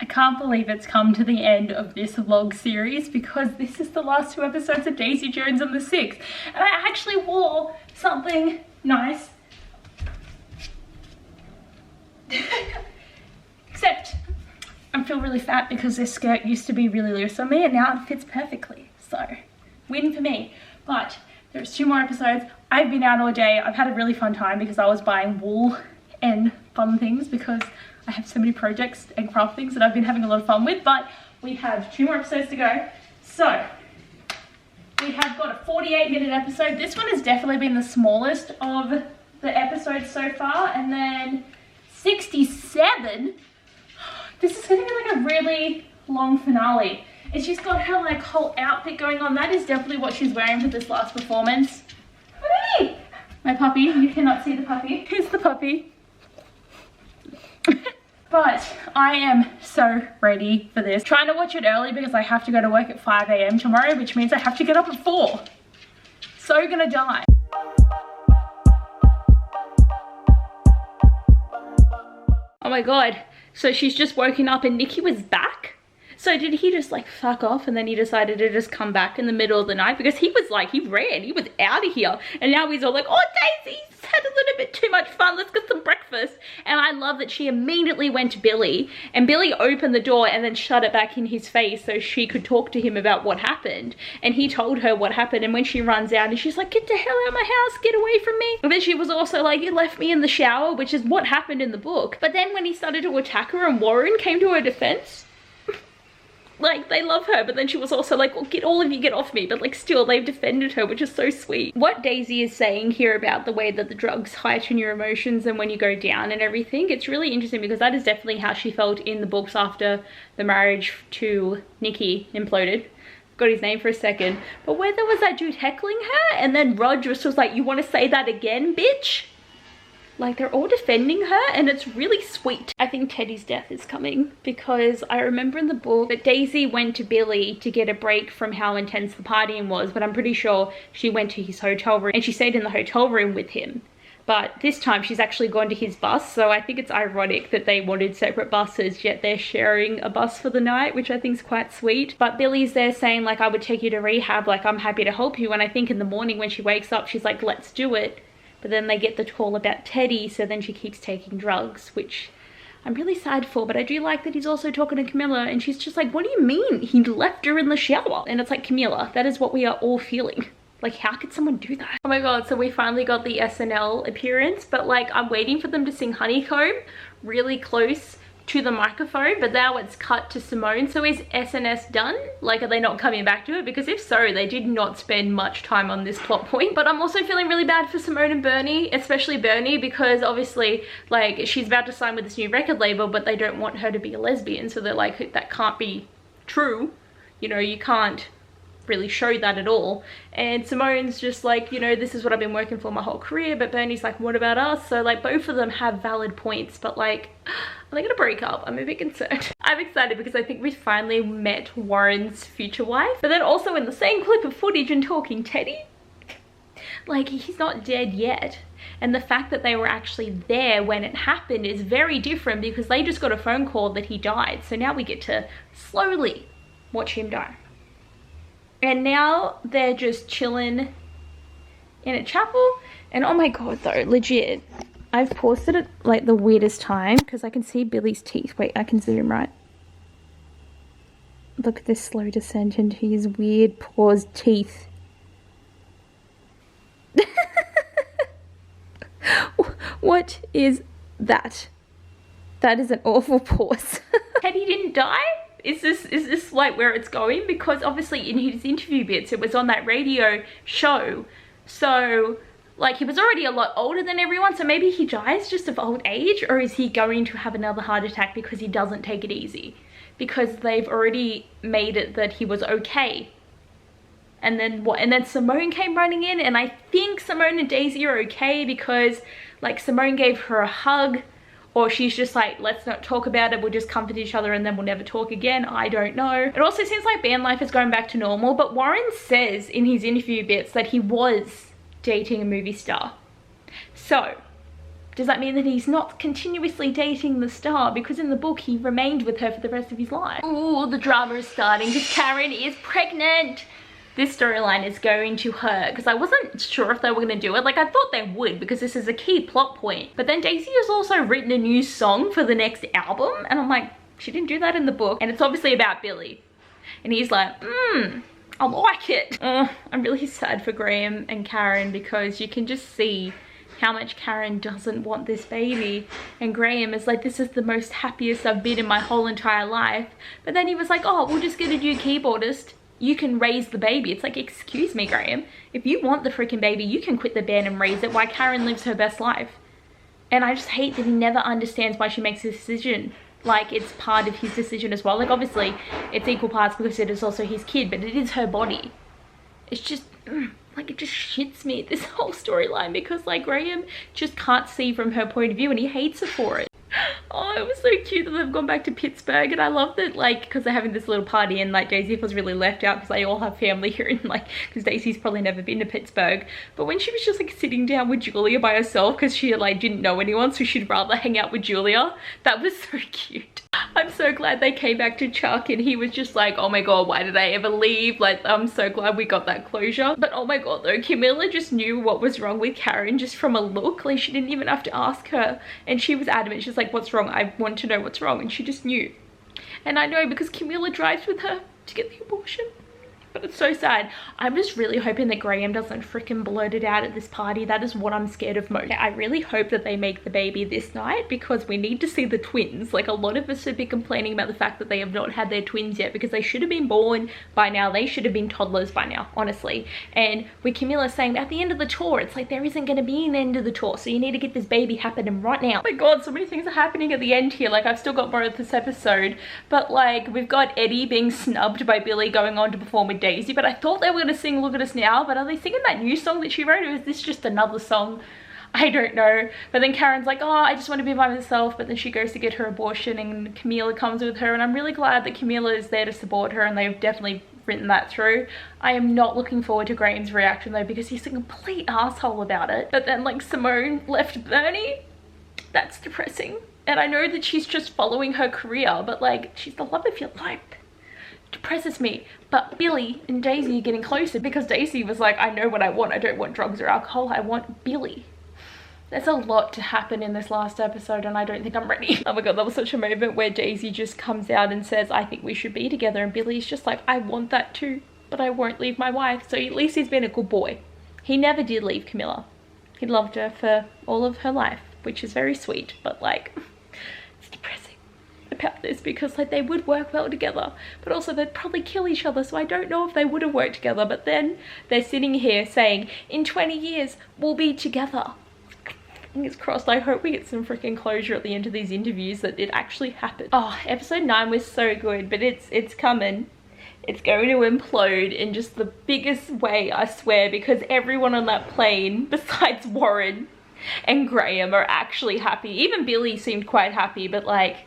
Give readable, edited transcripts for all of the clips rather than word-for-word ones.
I can't believe it's come to the end of this vlog series because this is the last 2 episodes of Daisy Jones and the Six. And I actually wore something nice. Except I feel really fat because this skirt used to be really loose on me and now it fits perfectly. So, win for me. But there's 2 more episodes. I've been out all day. I've had a really fun time because I was buying wool and fun things because I have so many projects and craft things that I've been having a lot of fun with. But we have 2 more episodes to go. So, we have got a 48-minute episode. This one has definitely been the smallest of the episodes so far. And then 67. This is going to be like a really long finale. And she's got her like whole outfit going on. That is definitely what she's wearing for this last performance. Hey! My puppy. You cannot see the puppy. Here's the puppy. But I am so ready for this. Trying to watch it early because I have to go to work at 5 AM tomorrow, which means I have to get up at 4. So gonna die. Oh my god. So she's just woken up and Nikki was back? So did he just like fuck off and then he decided to just come back in the middle of the night? Because he was like, he ran, he was out of here. And now he's all like, oh Daisy's had a little bit too much fun, let's get some breakfast. And I love that she immediately went to Billy and Billy opened the door and then shut it back in his face so she could talk to him about what happened. And he told her what happened, and when she runs out and she's like, get the hell out of my house, get away from me. And then she was also like, you left me in the shower, which is what happened in the book. But then when he started to attack her and Warren came to her defense, like, they love her, but then she was also like, well, all of you get off me. But like, still, they've defended her, which is so sweet. What Daisy is saying here about the way that the drugs heighten your emotions and when you go down and everything, it's really interesting because that is definitely how she felt in the books after the marriage to Nikki imploded. Got his name for a second. But where there was that dude heckling her, and then Rod just was like, you want to say that again, bitch? Like, they're all defending her and it's really sweet. I think Teddy's death is coming because I remember in the book that Daisy went to Billy to get a break from how intense the partying was, but I'm pretty sure she went to his hotel room and she stayed in the hotel room with him. But this time she's actually gone to his bus, so I think it's ironic that they wanted separate buses, yet they're sharing a bus for the night, which I think is quite sweet. But Billy's there saying like, I would take you to rehab, like I'm happy to help you. And I think in the morning when she wakes up, she's like, let's do it. But then they get the call about Teddy, so then she keeps taking drugs, which I'm really sad for. But I do like that he's also talking to Camilla, and she's just like, what do you mean? He left her in the shower. And it's like, Camilla, that is what we are all feeling. Like, how could someone do that? Oh my god, so we finally got the SNL appearance, but like, I'm waiting for them to sing Honeycomb really close to the microphone, but now it's cut to Simone. So is SNS done? Like, are they not coming back to it? Because if so, they did not spend much time on this plot point. But I'm also feeling really bad for Simone and Bernie, especially Bernie, because obviously like she's about to sign with this new record label, but they don't want her to be a lesbian. So they're like, that can't be true. You know, you can't really show that at all. And Simone's just like, you know, this is what I've been working for my whole career. But Bernie's like, what about us? So like, both of them have valid points, but like, are they gonna break up? I'm a bit concerned. I'm excited because I think we finally met Warren's future wife. But then also in the same clip of footage and talking Teddy, like, he's not dead yet. And the fact that they were actually there when it happened is very different because they just got a phone call that he died. So now we get to slowly watch him die. And now they're just chilling in a chapel. And oh my god though, legit, I've paused it at like the weirdest time because I can see Billy's teeth. Wait, I can zoom right. Look at this slow descent into his weird paused teeth. What is that? That is an awful pause. Teddy didn't die? Is this like where it's going? Because obviously in his interview bits, it was on that radio show. So like, he was already a lot older than everyone. So maybe he dies just of old age, or is he going to have another heart attack because he doesn't take it easy? Because they've already made it that he was okay. And then what? And then Simone came running in, and I think Simone and Daisy are okay because like Simone gave her a hug. Or she's just like, let's not talk about it, we'll just comfort each other and then we'll never talk again. I don't know. It also seems like band life is going back to normal, but Warren says in his interview bits that he was dating a movie star. So, Does that mean that he's not continuously dating the star? Because in the book, he remained with her for the rest of his life. Ooh, the drama is starting because Karen is pregnant. This storyline is going to her because I wasn't sure if they were going to do it. Like, I thought they would because this is a key plot point. But then Daisy has also written a new song for the next album. And I'm like, she didn't do that in the book. And it's obviously about Billy. And he's like, I like it. I'm really sad for Graham and Karen because you can just see how much Karen doesn't want this baby, and Graham is like, this is the most happiest I've been in my whole entire life. But then he was like, oh, we'll just get a new keyboardist, you can raise the baby. It's like, excuse me, Graham, if you want the freaking baby, you can quit the band and raise it while Karen lives her best life. And I just hate that he never understands why she makes this decision. Like, it's part of his decision as well. Like, obviously it's equal parts because it is also his kid, but it is her body. It's just like, it just shits me, this whole storyline, because like Graham just can't see from her point of view and he hates her for it. Oh, it was so cute that they've gone back to Pittsburgh, and I love that, like, because they're having this little party and like Daisy feels really left out because they all have family here, and like, because Daisy's probably never been to Pittsburgh. But when she was just like sitting down with Julia by herself because she like didn't know anyone, so she'd rather hang out with Julia, that was so cute. I'm so glad they came back to Chuck and he was just like, oh my god, why did I ever leave? Like, I'm so glad we got that closure. But oh my god though, Camilla just knew what was wrong with Karen just from a look. Like, she didn't even have to ask her, and she was adamant. She's like, what's wrong? I want to know what's wrong. And she just knew. And I know because Camilla drives with her to get the abortion. But it's so sad. I'm just really hoping that Graham doesn't freaking blurt it out at this party. That is what I'm scared of most. I really hope that they make the baby this night because we need to see the twins. Like, a lot of us have been complaining about the fact that they have not had their twins yet because they should have been born by now. They should have been toddlers by now, honestly. And with Camilla saying at the end of the tour, it's like, there isn't going to be an end of the tour, so you need to get this baby happening right now. Oh my god, so many things are happening at the end here. Like, I've still got more of this episode, but like, we've got Eddie being snubbed by Billy going on to perform with Daisy, but I thought they were going to sing Look at Us Now, but are they singing that new song that she wrote, or is this just another song? I don't know. But then Karen's like, oh, I just want to be by myself, but then she goes to get her abortion and Camilla comes with her, and I'm really glad that Camilla is there to support her, and they've definitely written that through. I am not looking forward to Graham's reaction though, because he's a complete asshole about it. But then like Simone left Bernie, that's depressing. And I know that she's just following her career, but like, she's the love of your life. Depresses me. But Billy and Daisy are getting closer because Daisy was like, I know what I want. I don't want drugs or alcohol. I want Billy. There's a lot to happen in this last episode and I don't think I'm ready. Oh my god, that was such a moment where Daisy just comes out and says, I think we should be together, and Billy's just like, I want that too, but I won't leave my wife. So at least he's been a good boy. He never did leave Camilla. He loved her for all of her life, which is very sweet, but like, it's depressing about this because like, they would work well together, but also they'd probably kill each other, so I don't know if they would have worked together. But then they're sitting here saying, in 20 years we'll be together. Fingers crossed. I hope we get some freaking closure at the end of these interviews that it actually happened. Oh, episode 9 was so good, but it's coming. It's going to implode in just the biggest way, I swear, because everyone on that plane besides Warren and Graham are actually happy. Even Billy seemed quite happy, but like,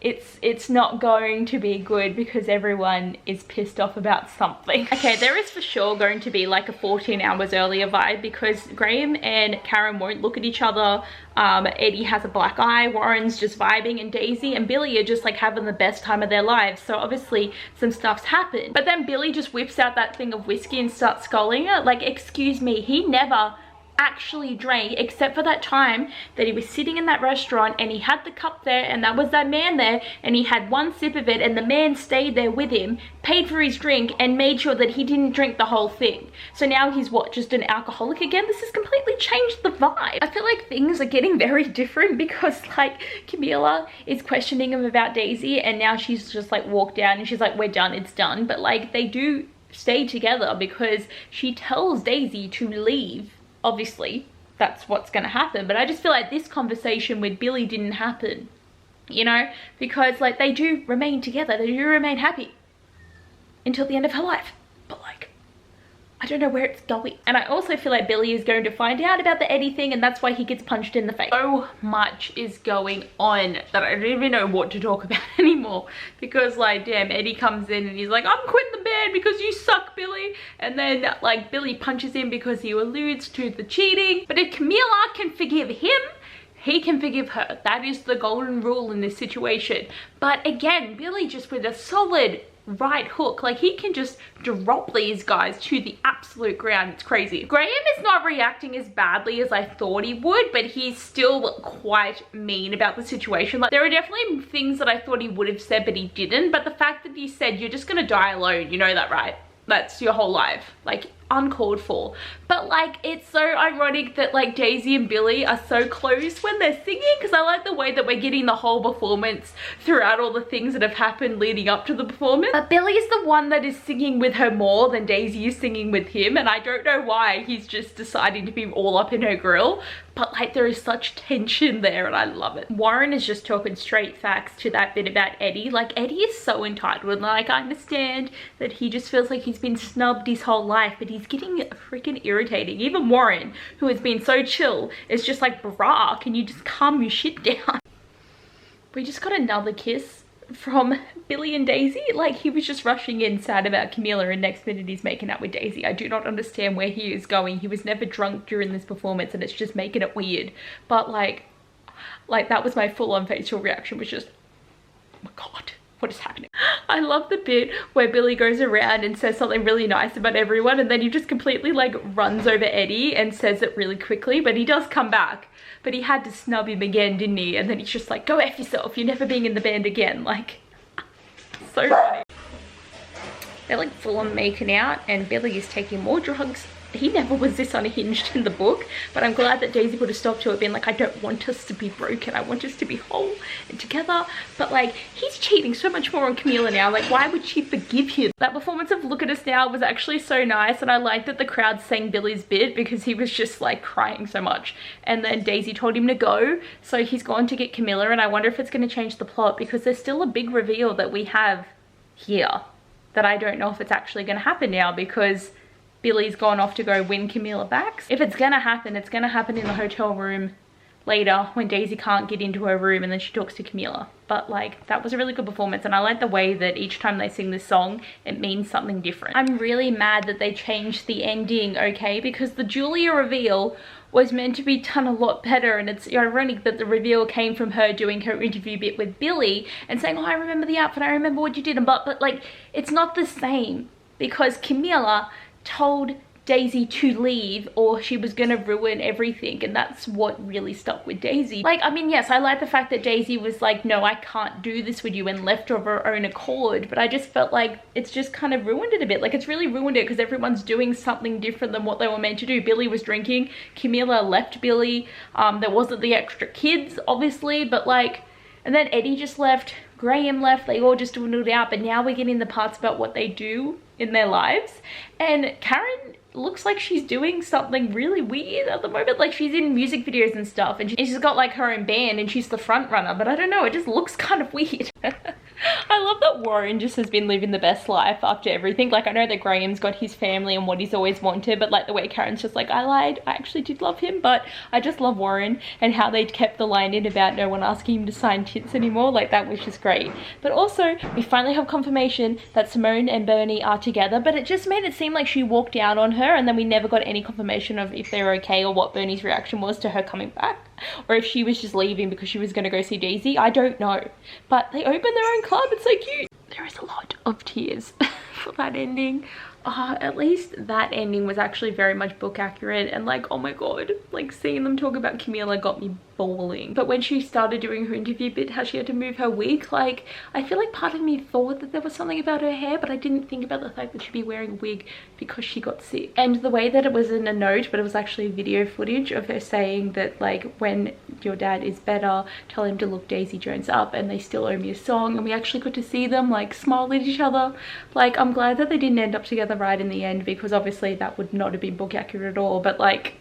it's not going to be good because everyone is pissed off about something. Okay, there is for sure going to be like a 14 hours earlier vibe because Graham and Karen won't look at each other. Eddie has a black eye, Warren's just vibing, and Daisy and Billy are just like having the best time of their lives. So obviously some stuff's happened. But then Billy just whips out that thing of whiskey and starts sculling it. Like, excuse me, he never actually drank except for that time that he was sitting in that restaurant and he had the cup there and that was that man there and he had one sip of it and the man stayed there with him, paid for his drink and made sure that he didn't drink the whole thing. So now he's what, just an alcoholic again? This has completely changed the vibe. I feel like things are getting very different because like Camilla is questioning him about Daisy and now she's just like walked down and she's like, we're done, it's done. But like, they do stay together because she tells Daisy to leave. Obviously, that's what's going to happen. But I just feel like this conversation with Billy didn't happen, you know? Because, like, they do remain together. They do remain happy until the end of her life. But, like, I don't know where it's going. And I also feel like Billy is going to find out about the Eddie thing and that's why he gets punched in the face. So much is going on that I don't even know what to talk about anymore. Because, like, damn, Eddie comes in and he's like, I'm quitting the band because you suck, Billy. And then, like, Billy punches him because he alludes to the cheating. But if Camilla can forgive him, he can forgive her. That is the golden rule in this situation. But again, Billy just with a solid right hook, like he can just drop these guys to the absolute ground. It's crazy. Graham is not reacting as badly as I thought he would, but he's still quite mean about the situation. Like there are definitely things that I thought he would have said but he didn't, but the fact that he said you're just gonna die alone, you know that, right? That's your whole life. Like uncalled for. But like it's so ironic that like Daisy and Billy are so close when they're singing, because I like the way that we're getting the whole performance throughout all the things that have happened leading up to the performance. But Billy is the one that is singing with her more than Daisy is singing with him, and I don't know why he's just deciding to be all up in her grill, but like there is such tension there and I love it. Warren is just talking straight facts to that bit about Eddie. Like Eddie is so entitled, and like I understand that he just feels like he's been snubbed his whole life, but he's getting freaking irritating. Even Warren, who has been so chill, is just like, brah, can you just calm your shit down? We just got another kiss from Billy and Daisy. Like he was just rushing in sad about Camila, and next minute he's making out with Daisy. I do not understand where he is going. He was never drunk during this performance and it's just making it weird. But like that was my full-on facial reaction, was just, oh my god, what is happening? I love the bit where Billy goes around and says something really nice about everyone, and then he just completely like runs over Eddie and says it really quickly, but he does come back. But he had to snub him again, didn't he? And then he's just like, go F yourself, you're never being in the band again. Like, so funny. They're like full on making out, and Billy is taking more drugs. He never was this unhinged in the book, but I'm glad that Daisy put a stop to it, being like, I don't want us to be broken, I want us to be whole and together. But like, he's cheating so much more on Camila now. Like, why would she forgive him? That performance of Look at Us Now was actually so nice, and I like that the crowd sang Billy's bit because he was just like crying so much. And then Daisy told him to go, so he's gone to get Camila, and I wonder if it's going to change the plot, because there's still a big reveal that we have here that I don't know if it's actually going to happen now, because Billy's gone off to go win Camila back. If it's gonna happen, it's gonna happen in the hotel room later when Daisy can't get into her room and then she talks to Camila. But like, that was a really good performance, and I like the way that each time they sing this song, it means something different. I'm really mad that they changed the ending, okay? Because the Julia reveal was meant to be done a lot better, and it's ironic that the reveal came from her doing her interview bit with Billy and saying, oh, I remember the outfit, I remember what you did, but like, it's not the same, because Camila told Daisy to leave or she was gonna ruin everything, and that's what really stuck with Daisy. Like, I mean, yes, I like the fact that Daisy was like, no, I can't do this with you, and left of her own accord, but I just felt like it's just kind of ruined it a bit. Like, it's really ruined it because everyone's doing something different than what they were meant to do. Billy was drinking, Camila left Billy, there wasn't the extra kids, obviously, but like, and then Eddie just left, Graham left, they all just dwindled out, but now we're getting the parts about what they do in their lives. And Karen looks like she's doing something really weird at the moment. Like, she's in music videos and stuff, and she's got like her own band and she's the front runner, but I don't know, it just looks kind of weird. I love that Warren just has been living the best life after everything. Like, I know that Graham's got his family and what he's always wanted, but like the way Karen's just like, I lied, I actually did love him. But I just love Warren and how they kept the line in about no one asking him to sign tits anymore. Like, that was just great. But also, we finally have confirmation that Simone and Bernie are together, but it just made it seem like she walked out on her, and then we never got any confirmation of if they were okay or what Bernie's reaction was to her coming back, or if she was just leaving because she was going to go see Daisy. I don't know, but they opened their own club. It's so cute. There is a lot of tears for that ending. At least that ending was actually very much book accurate, and like, oh my god, like seeing them talk about Camila got me bawling. But when she started doing her interview bit, how she had to move her wig, like, I feel like part of me thought that there was something about her hair, but I didn't think about the fact that she'd be wearing a wig because she got sick. And the way that it was in a note, but it was actually video footage of her saying that like, when your dad is better, tell him to look Daisy Jones up, and they still owe me a song. And we actually got to see them like smile at each other. Like, I'm glad that they didn't end up together right in the end, because obviously that would not have been book accurate at all. But like,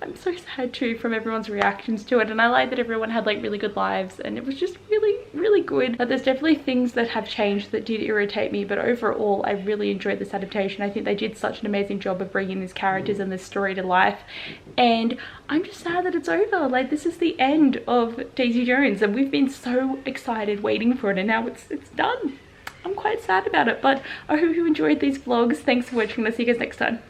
I'm so sad too from everyone's reactions to it, and I like that everyone had like really good lives, and it was just really good. But there's definitely things that have changed that did irritate me, but overall I really enjoyed this adaptation. I think they did such an amazing job of bringing these characters and this story to life, and I'm just sad that it's over. Like, this is the end of Daisy Jones, and we've been so excited waiting for it, and now it's done. I'm quite sad about it, but I hope you enjoyed these vlogs. Thanks for watching. I'll see you guys next time.